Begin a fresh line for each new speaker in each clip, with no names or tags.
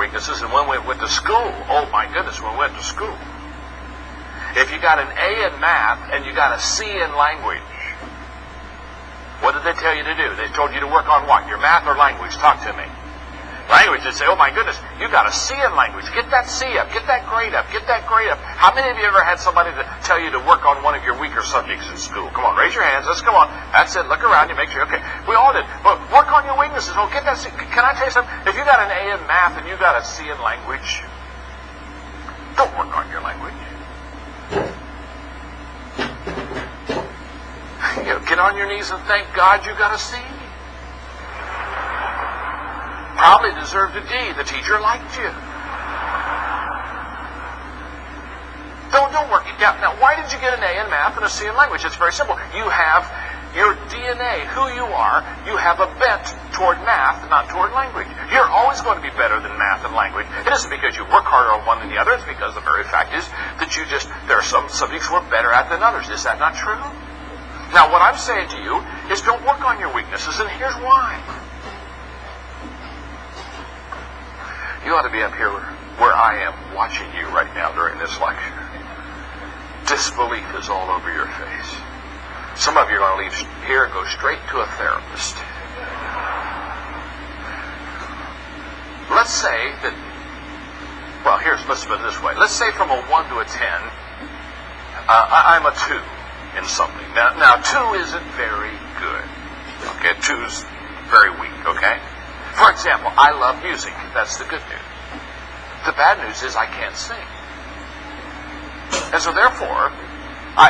weaknesses, and when we went to school, oh my goodness, when we went to school. If you got an A in math and you got a C in language, what did they tell you to do? They told you to work on what? Your math or language? Talk to me. Language, they'd say, oh my goodness, you got a C in language. Get that C up. Get that grade up. Get that grade up. How many of you ever had somebody to tell you to work on one of your weaker subjects in school? Come on, raise your hands. Let's go on. That's it. Look around. You make sure. Okay, we all did. Well, work on your weaknesses. Oh, get that C. Can I tell you something? If you got an A in math and you got a C in language, don't work on your language. You know, get on your knees and thank God you got a C. Probably deserved a D. The teacher liked you. Don't work it down. Now, why did you get an A in math and a C in language? It's very simple. You have your DNA, who you are. You have a bent toward math, not toward language. You're always going to be better than math and language. It isn't because you work harder on one than the other. It's because the very fact is that there are some subjects we're better at than others. Is that not true? Now, what I'm saying to you is don't work on your weaknesses, and here's why. You ought to be up here where I am watching you right now during this lecture. Disbelief is all over your face. Some of you are going to leave here and go straight to a therapist. Let's say that, well, let's put it this way. Let's say from a 1 to a 10, I'm a 2 in something. Now 2 isn't very good. Okay, 2's very weak, okay? For example, I love music. That's the good news. The bad news is I can't sing. And so therefore,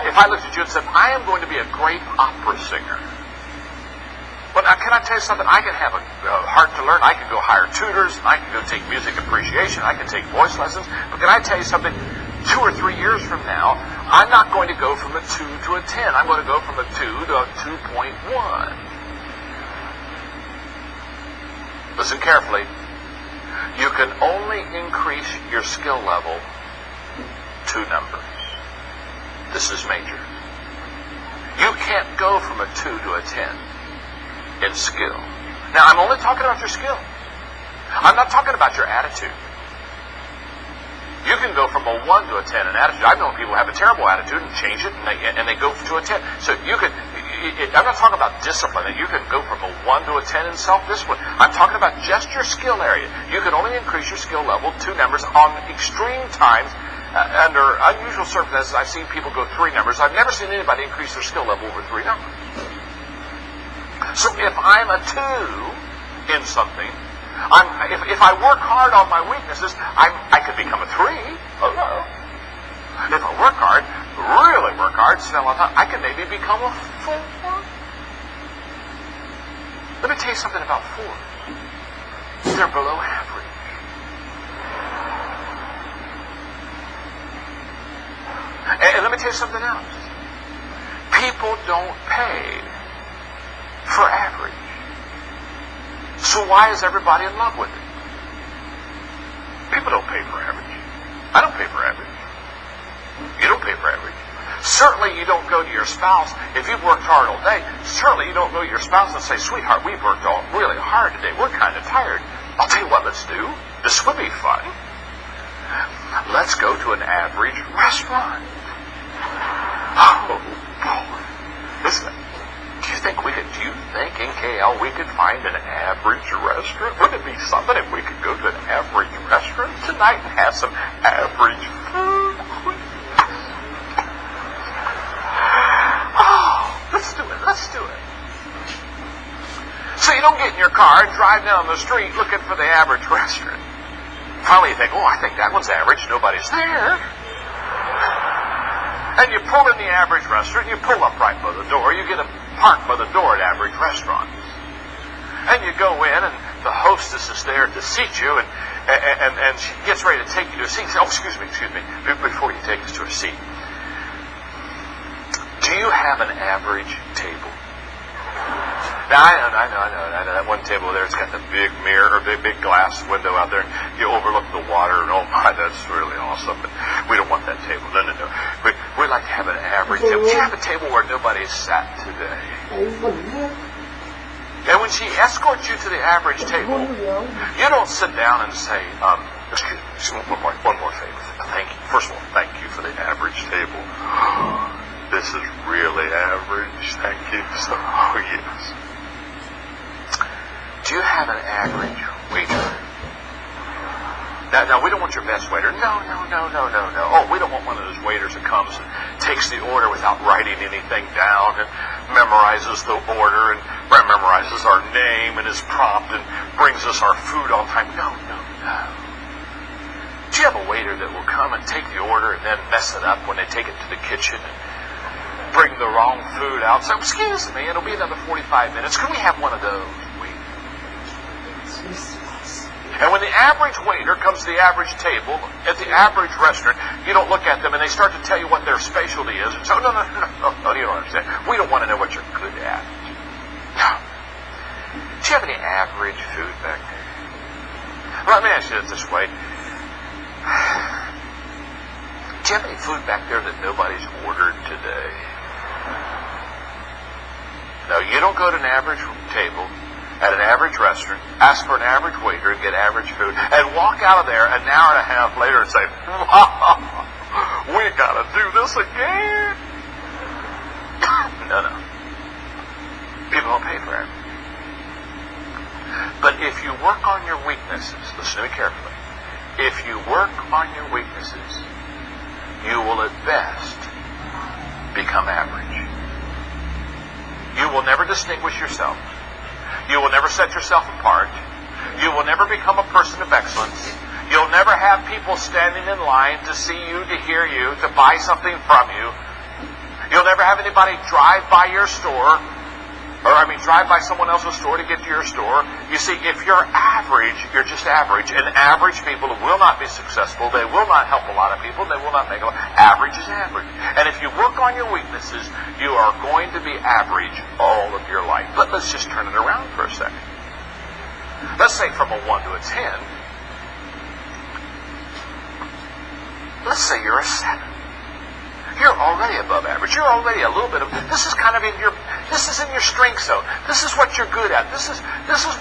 if I looked at you and said, I am going to be a great opera singer. Well, now, can I tell you something? I can have a heart to learn. I can go hire tutors. I can go take music appreciation. I can take voice lessons. But can I tell you something? 2 or 3 years from now, I'm not going to go from a 2 to a 10. I'm going to go from a 2 to a 2.1. Listen carefully. You can only increase your skill level 2 numbers. This is major. You can't go from a 2 to a 10 in skill. Now, I'm only talking about your skill. I'm not talking about your attitude. You can go from a 1 to a 10 in attitude. I've known people have a terrible attitude and change it, and they go to a 10. So you can... I'm not talking about discipline. You can go from a 1 to a 10 in self-discipline. I'm talking about just your skill area. You can only increase your skill level 2 numbers on extreme times. Under unusual circumstances, I've seen people go 3 numbers. I've never seen anybody increase their skill level over 3 numbers. So if I'm a 2 in something, if I work hard on my weaknesses, I could become a 3. Hello. If I work hard, really work hard, spend a lot of time, I can maybe become a 4. Let me tell you something about 4s. They're below average. And let me tell you something else. People don't pay for average. So why is everybody in love with it? People don't pay for average. I don't pay for average. You don't pay for average. Certainly you don't go to your spouse, if you've worked hard all day, certainly you don't go to your spouse and say, sweetheart, we've worked all really hard today. We're kind of tired. I'll tell you what let's do. This would be fun. Let's go to an average restaurant. Oh, boy. Listen, do you think in KL we could find an average restaurant? Wouldn't it be something if we could go to an average restaurant tonight and have some average food? Let's do it. So you don't get in your car and drive down the street looking for the average restaurant. Finally you think, oh, I think that one's average. Nobody's there. And you pull in the average restaurant, you pull up right by the door. You get a park by the door at average restaurants. And you go in, and the hostess is there to seat you, and she gets ready to take you to a seat. Oh, excuse me. Before you take us to a seat, do you have an average table? Now, I know that one table there, it's got the big mirror, or the big glass window out there, and you overlook the water, and oh my, that's really awesome, but we don't want that table. No. We'd like to have an average table. Do you have a table where nobody's sat today? And when she escorts you to the average table, you don't sit down and say, excuse me, one more favor. Thank you. First of all, thank you for the average table. This is really average. Thank you. Oh, yes. Do you have an average waiter? Now, we don't want your best waiter. No. Oh, we don't want one of those waiters that comes and takes the order without writing anything down and memorizes the order and memorizes our name and is prompt and brings us our food all the time. No. Do you have a waiter that will come and take the order and then mess it up when they take it to the kitchen and bring the wrong food out? So, excuse me, it'll be another 45 minutes. Can we have one of those? And when the average waiter comes to the average table at the average restaurant, you don't look at them and they start to tell you what their specialty is. And so, no, you don't understand. We don't want to know what you're good at. No. Do you have any average food back there? Well, let me ask you it this way. Do you have any food back there that nobody's ordered today? No, you don't go to an average table at an average restaurant, ask for an average waiter and get average food, and walk out of there an hour and a half later and say, wow, we got to do this again. No. People don't pay for it. But if you work on your weaknesses, listen to me carefully, if you work on your weaknesses, you will at best become average. You will never distinguish yourself. You will never set yourself apart. You will never become a person of excellence. You'll never have people standing in line to see you, to hear you, to buy something from you. You'll never have anybody drive by your store, drive by someone else's store to get to your store. You see, if you're average, you're just average. And average people will not be successful. They will not help a lot of people. They will not make a lot. Average is average. And if you work on your weaknesses, you are going to be average all of your life. But let's just turn it around for a second. Let's say from a 1 to a 10. Let's say you're a 7. You're already above average. You're already a little bit of, this is in your strength zone. This is what you're good at. This is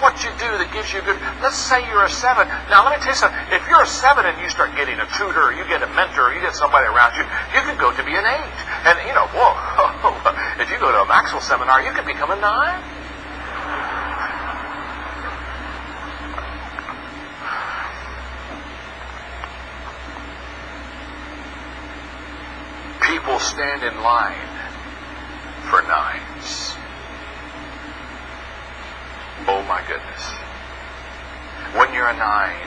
what you do that gives you good. Let's say you're a 7. Now let me tell you something. If you're a 7 and you start getting a tutor, or you get a mentor, or you get somebody around you, you can go to be an 8. And if you go to a Maxwell seminar, you can become a 9. People stand in line for 9s. Oh my goodness. When you're a 9,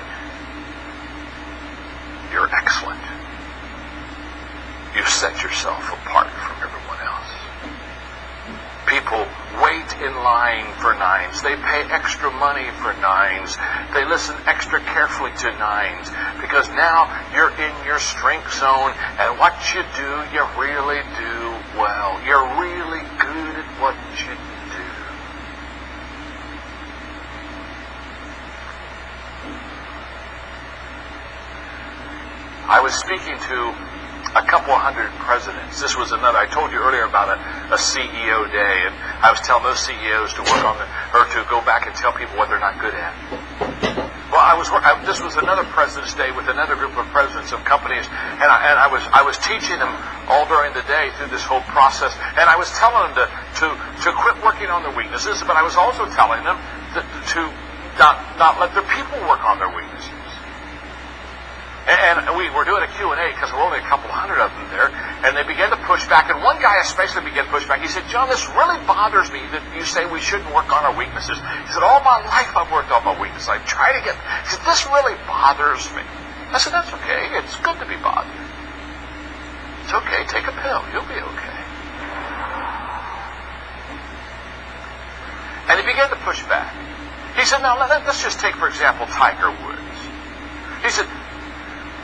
you're excellent. You've set yourself apart from everyone else. People wait in line for 9s. They pay extra money for 9s. They listen extra carefully to 9s because now you're in your strength zone, and what you do, you really do well. You're really good at what you do. I was speaking to a couple hundred presidents. This was another, I told you earlier about a CEO day, and I was telling those CEOs to work on to go back and tell people what they're not good at. Well, this was another President's Day with another group of presidents of companies, and I was teaching them all during the day through this whole process, and I was telling them to quit working on their weaknesses, but I was also telling them to not let their people work on their weaknesses. And we were doing a Q&A because there were only a couple hundred of them there, and they began to push back, and one guy especially began to push back. He said, John, this really bothers me that you say we shouldn't work on our weaknesses. He said, all my life I've worked on my weaknesses. I try to he said, this really bothers me. I said, that's okay. It's good to be bothered. It's okay. Take a pill. You'll be okay. And he began to push back. He said, now let's just take, for example, Tiger Woods. He said,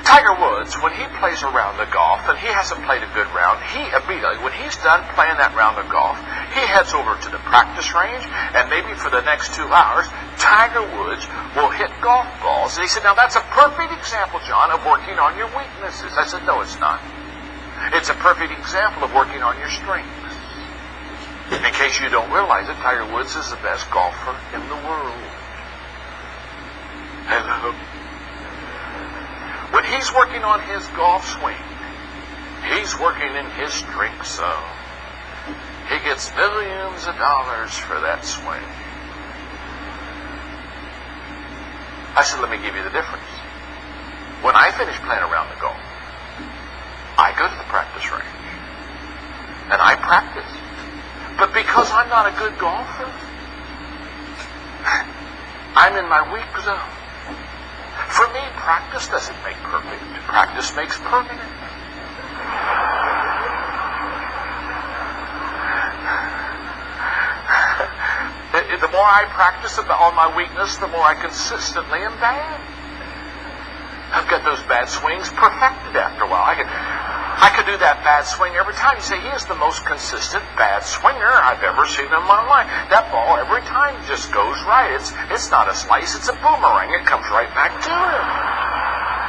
Tiger Woods, when he plays a round of golf and he hasn't played a good round, he immediately, when he's done playing that round of golf, he heads over to the practice range, and maybe for the next 2 hours, Tiger Woods will hit golf balls. And he said, now that's a perfect example, John, of working on your weaknesses. I said, no, it's not. It's a perfect example of working on your strengths. In case you don't realize it, Tiger Woods is the best golfer in the world. Hello. When he's working on his golf swing, he's working in his strike zone. He gets millions of dollars for that swing. I said, let me give you the difference. When I finish playing around the golf, I go to the practice range and I practice. But because I'm not a good golfer, I'm in my weak zone. For me, practice doesn't make perfect. Practice makes permanent. The more I practice on my weakness, the more I consistently am bad. I've got those bad swings perfected after a while. I could do that bad swing every time. You say, he is the most consistent bad swinger I've ever seen in my life. That ball every time just goes right. It's not a slice, it's a boomerang. It comes right back to him.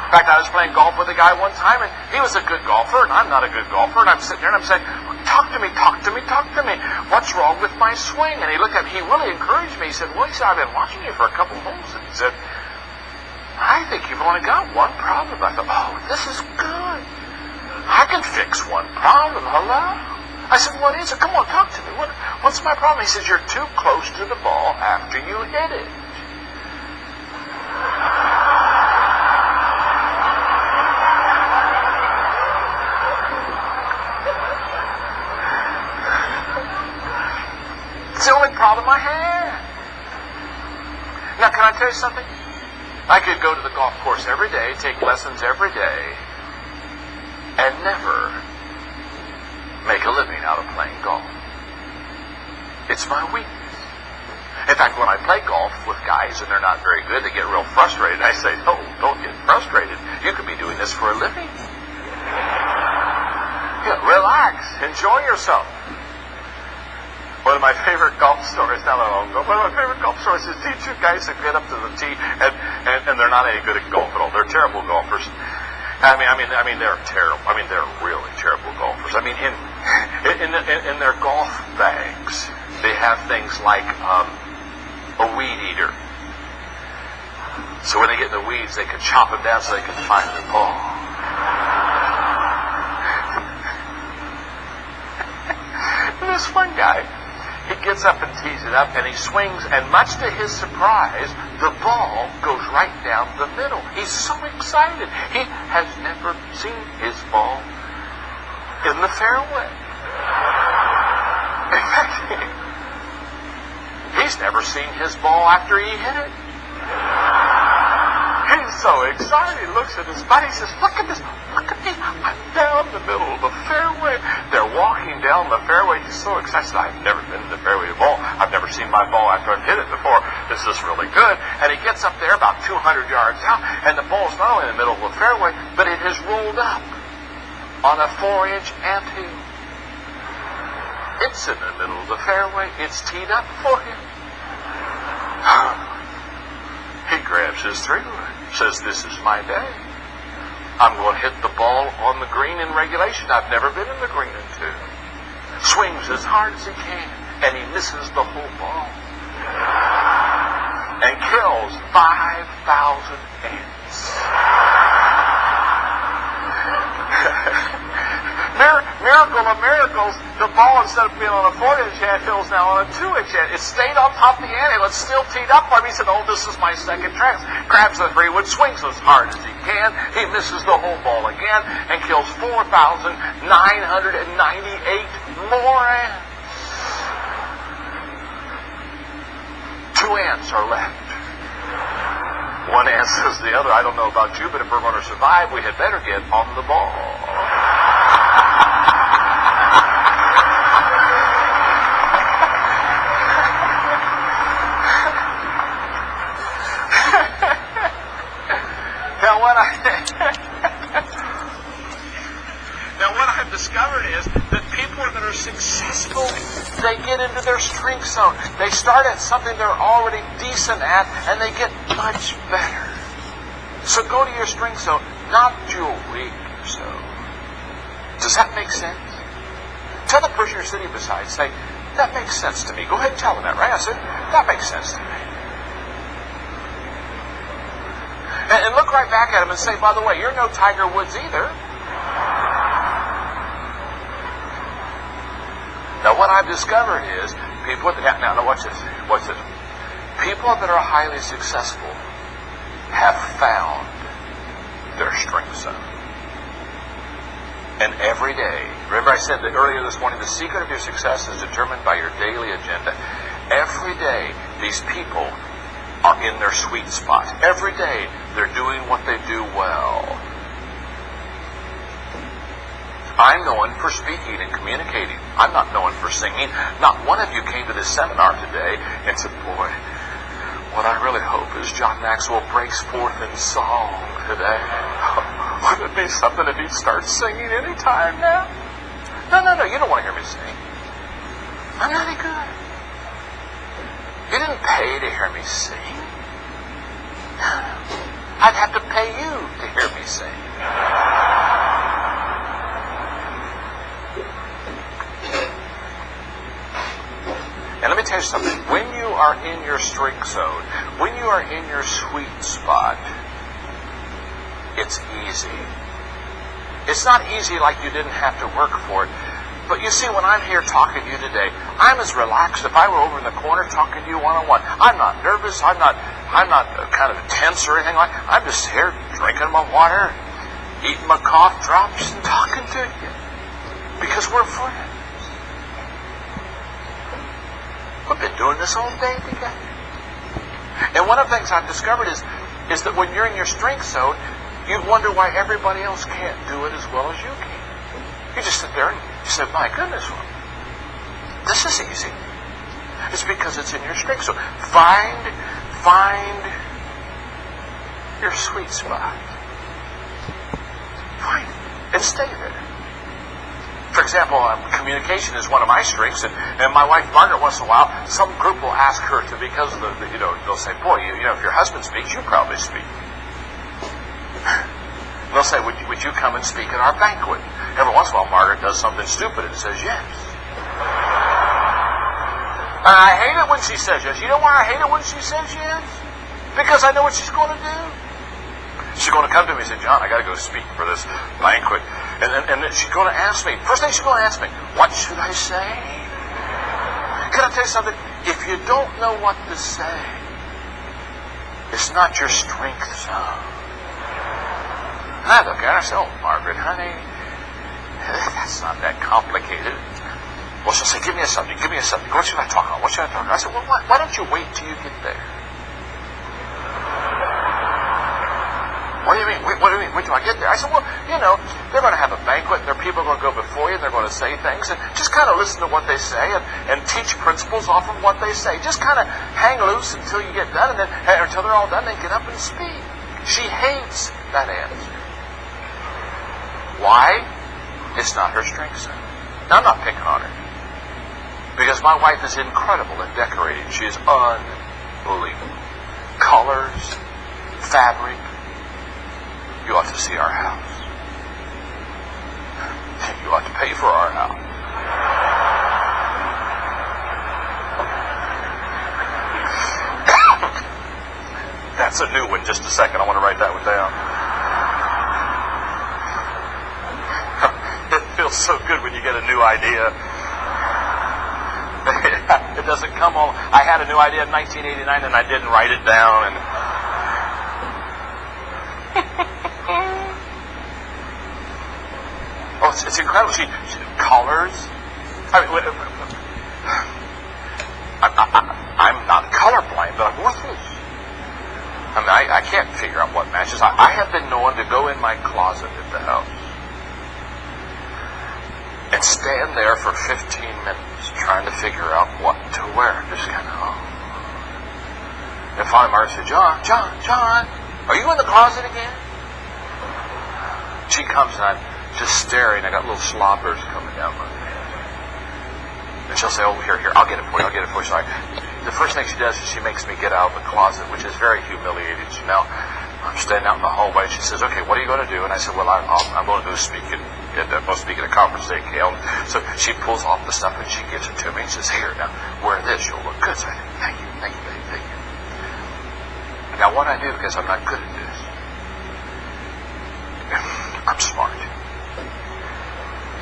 In fact, I was playing golf with a guy one time, and he was a good golfer, and I'm not a good golfer, and I'm sitting there and I'm saying, talk to me, talk to me, talk to me. What's wrong with my swing? And he looked at me, he really encouraged me. He said, well, I've been watching you for a couple holes. And he said, I think you've only got one problem. I thought, oh, this is good. I can fix one problem. Hello? I said, what is it? Come on, talk to me. What's my problem? He says, you're too close to the ball after you hit it. It's the only problem I had. Now, can I tell you something? I could go to the golf course every day, take lessons every day, and never make a living out of playing golf. It's my weakness. In fact, when I play golf with guys and they're not very good, they get real frustrated. I say, no, don't get frustrated. You could be doing this for a living. Yeah, relax. Enjoy yourself. One of my favorite golf stories, not long ago, one of my favorite golf stories is these two guys that get up to the tee and they're not any good at golf at all. They're terrible golfers. I mean, they're terrible. I mean, they're really terrible golfers. I mean, in their golf bags, they have things like a weed eater. So when they get in the weeds, they can chop them down so they can find their ball. And this one guy, he gets up and tees it up, and he swings, and much to his surprise, the ball goes right down the middle. He's so excited. He has never seen his ball in the fairway. In fact, he's never seen his ball after he hit it. He's so excited. He looks at his buddy. He says, look at this. Look at me. I'm down the middle of the fairway. They're walking down the fairway. He's so excited. I've never been in the fairway ball. I've never seen my ball after I've hit it before. This is really good. And he gets up there about 200 yards out, and the ball's not only in the middle of the fairway, but it has rolled up on a 4-inch anthill. It's in the middle of the fairway. It's teed up for him. He grabs his 3-wood, says, this is my day. I'm going to hit the ball on the green in regulation. I've never been in the green in 2. Swings as hard as he can, and he misses the whole ball. And kills 5,000 ants. Miracle of miracles, the ball, instead of being on a 4-inch anthill, is now on a 2-inch anthill. It stayed on top of the anthill. It's still teed up for him. He said, oh, this is my second chance. Grabs the 3-wood, swings as hard as he can. He misses the whole ball again and kills 4,998 more ants. 2 ants are left. One ant says to the other, I don't know about you, but if we're going to survive, we had better get on the ball. Now what I've discovered is that people that are successful, they get into their strength zone. They start at something they're already decent at, and they get much better. So go to your strength zone, not your weak zone. Does that make sense? Tell the person you're sitting beside, say, That makes sense to me. Go ahead and tell them that, right? I said, that makes sense to me. And look right back at him and say, by the way, you're no Tiger Woods either. Now, what I've discovered is people. Now, watch this. Watch this. People that are highly successful have found their strength zone. And every day, remember I said that earlier this morning, the secret of your success is determined by your daily agenda. Every day, these people are in their sweet spot. Every day, they're doing what they do well. I'm known for speaking and communicating. I'm not known for singing. Not one of you came to this seminar today and said, boy, what I really hope is John Maxwell breaks forth in song today. Wouldn't it be something if he'd start singing any time now? No, you don't want to hear me sing. I'm not any good. You didn't pay to hear me sing. I'd have to pay you to hear me sing. And let me tell you something. When you are in your strength zone, when you are in your sweet spot, it's easy. It's not easy like you didn't have to work for it. But you see, when I'm here talking to you today, I'm as relaxed if I were over in the corner talking to you one-on-one. I'm not nervous. I'm not kind of tense or anything like that. I'm just here drinking my water, eating my cough drops, and talking to you. Because we're friends. We've been doing this all day together. And one of the things I've discovered is that when you're in your strength zone, you wonder why everybody else can't do it as well as you can. You just sit there and you say, my goodness, this is easy. It's because it's in your strength zone. Find your sweet spot. Find it and stay there. For example, communication is one of my strengths, and my wife Margaret, once in a while, some group will ask her to, because of they'll say, boy, if your husband speaks, you probably speak. They'll say, would you come and speak at our banquet? Every once in a while, Margaret does something stupid and says yes. And I hate it when she says yes. You know why I hate it when she says yes? Because I know what she's going to do. She's going to come to me and say, John, I got to go speak for this banquet. And then she's going to ask me, first thing she's going to ask me, what should I say? Can I tell you something? If you don't know what to say, it's not your strength zone. And I look at her and say, oh, Margaret, honey, that's not that complicated. Well, she'll say, give me a subject. What should I talk about? What should I talk about? I said, well, why don't you wait till you get there? What do you mean? What do you mean? Wait till I get there? I said, well, they're going to have a banquet, and their people are going to go before you, and they're going to say things, and just kind of listen to what they say, and teach principles off of what they say. Just kind of hang loose until you get done, and then until they're all done, then get up and speak. She hates that answer. Why? It's not her strength zone. Now, I'm not picking on her, because my wife is incredible at decorating. She is unbelievable. Colors, fabric. You ought to see our house. You ought to pay for our house. That's a new one. Just a second. I want to write that one down. It feels so good when you get a new idea. It doesn't come all... I had a new idea in 1989 and I didn't write it down. And oh, it's incredible. She colors. I'm not colorblind, but I'm worthless. I can't figure out what matches. I have been known to go in my closet at the house and stand there for 15 minutes trying to figure out what to wear. Just kind of, And finally Margaret said, John, are you in the closet again? She comes and I'm just staring. I got little slobbers coming down my head. And she'll say, oh, here, I'll get it for you. So the first thing she does is she makes me get out of the closet, which is very humiliating. So now I'm standing out in the hallway. She says, okay, what are you going to do? And I said, well, I'm going to go speak in supposed to be at a conference day, Kale. So she pulls off the stuff and she gives it to me and says, here, now, wear this. You'll look good. So I said, thank you, babe, thank you. Now, what I do, because I'm not good at this, I'm smart.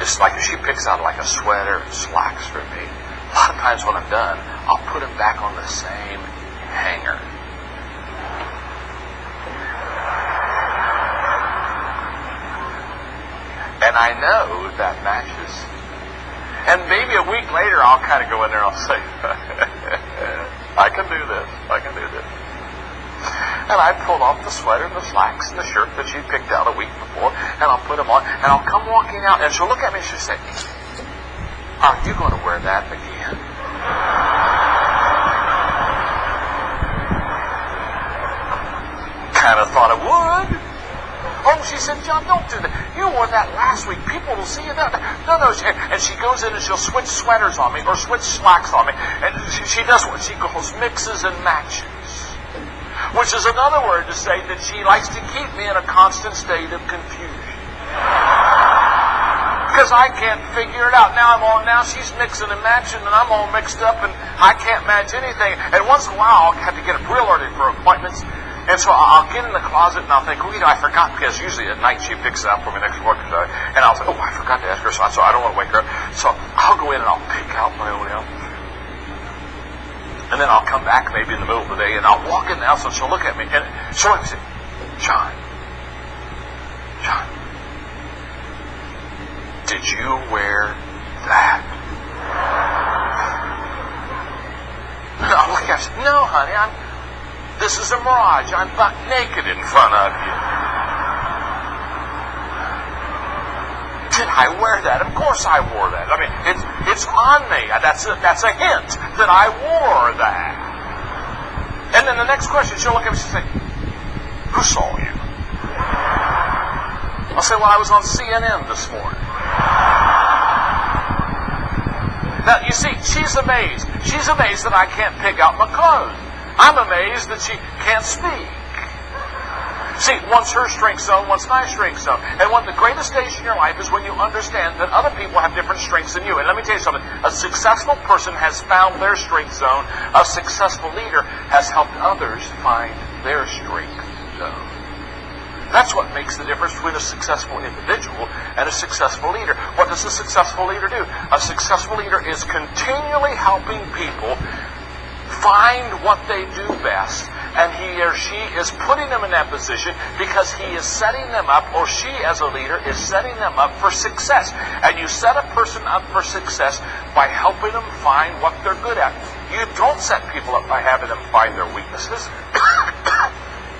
It's like if she picks out like a sweater and slacks for me, a lot of times when I'm done, I'll put them back on the same hanger. And I know that matches. And maybe a week later, I'll kind of go in there and I'll say, I can do this. I can do this. And I pull off the sweater and the slacks and the shirt that she picked out a week before, and I'll put them on, and I'll come walking out, and she'll look at me and she'll say, are you going to wear that again? Kind of thought I would. Oh, she said, John, don't do that. You wore that last week. People will see you that. No. And she goes in and she'll switch sweaters on me or switch slacks on me. And she does what she calls mixes and matches. Which is another word to say that she likes to keep me in a constant state of confusion. Because I can't figure it out. Now she's mixing and matching and I'm all mixed up and I can't match anything. And once in a while I'll have to get up real early for appointments. And so I'll get in the closet and I'll think, I forgot, because usually at night she picks it up for me next morning. And I'll say, I forgot to ask her, so I don't want to wake her up. So I'll go in and I'll pick out my own outfit. And then I'll come back maybe in the middle of the day and I'll walk in the house and she'll look at me and she'll look and say, John, did you wear that? And I'll look at her and say, no, honey, this is a mirage. I'm butt naked in front of you. Did I wear that? Of course I wore that. I mean, it's on me. That's a hint that I wore that. And then the next question, she'll look at me and she'll say, who saw you? I'll say, well, I was on CNN this morning. Now, you see, she's amazed. She's amazed that I can't pick out my clothes. I'm amazed that she can't speak. See, one's her strength zone, one's my strength zone. And one of the greatest days in your life is when you understand that other people have different strengths than you. And let me tell you something. A successful person has found their strength zone. A successful leader has helped others find their strength zone. That's what makes the difference between a successful individual and a successful leader. What does a successful leader do? A successful leader is continually helping people find what they do best, and he or she is putting them in that position because he is setting them up, or she as a leader is setting them up for success. And you set a person up for success by helping them find what they're good at. You don't set people up by having them find their weaknesses.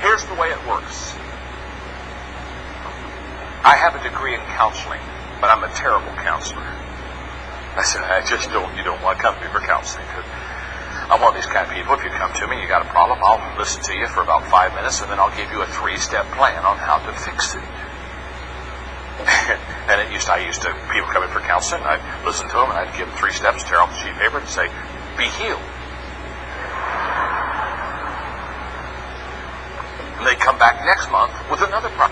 Here's the way it works. I have a degree in counseling, but I'm a terrible counselor. I said, you don't want to come to me for counseling. I'm one of these kind of people. If you come to me, you got a problem, I'll listen to you for about 5 minutes, and then I'll give you a 3-step plan on how to fix it. And I used to, people come in for counseling, I'd listen to them, and I'd give them 3 steps, tear off the sheet of paper, and say, be healed. And they come back next month with another problem.